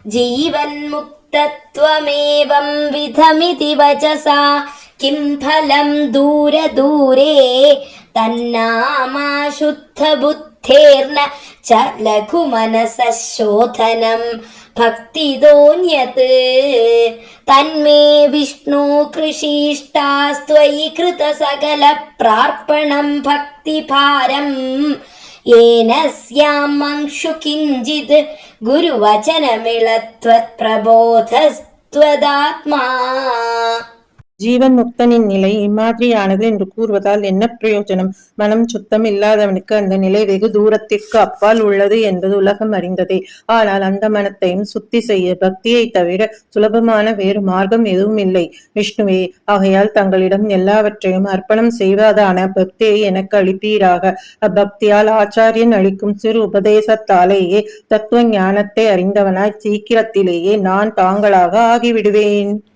जीवन्मुक्तत्वमेवं विधमिति वचसा किं फलं दूरे दूरे तन्नामाशुद्धबुद्धेर्न च लघुमनसः शोधनं भक्तिदोऽन्यत् तन्मे विष्णु कृषिष्टास्त्वयि कृतसकलप्रार्पणं भक्तिभारम् येन स्यामंशु किञ्चित् गुरुवचनमिळत्वत्प्रबोधस्त्वदात्मा. ஜீவன் முக்தனின் நிலை இம்மாதிரியானது என்று கூறுவதால் என்ன பிரயோஜனம்? மனம் சுத்தம் இல்லாதவனுக்கு அந்த நிலை வெகு தூரத்திற்கு அப்பால் உள்ளது என்பது உலகம் அறிந்ததே. ஆனால் அந்த மனத்தையும் சுத்தி செய்ய பக்தியை தவிர சுலபமான வேறு மார்க்கம் எதுவும் இல்லை. விஷ்ணுவே, ஆகையால் தங்களிடம் எல்லாவற்றையும் அர்ப்பணம் செய்வதான பக்தியை எனக்கு அளிப்பீராக. அப்பக்தியால் ஆச்சாரியன் அளிக்கும் சிறு உபதேசத்தாலேயே தத்துவ ஞானத்தை அறிந்தவனாய் சீக்கிரத்திலேயே நான் தாங்களாக ஆகிவிடுவேன்.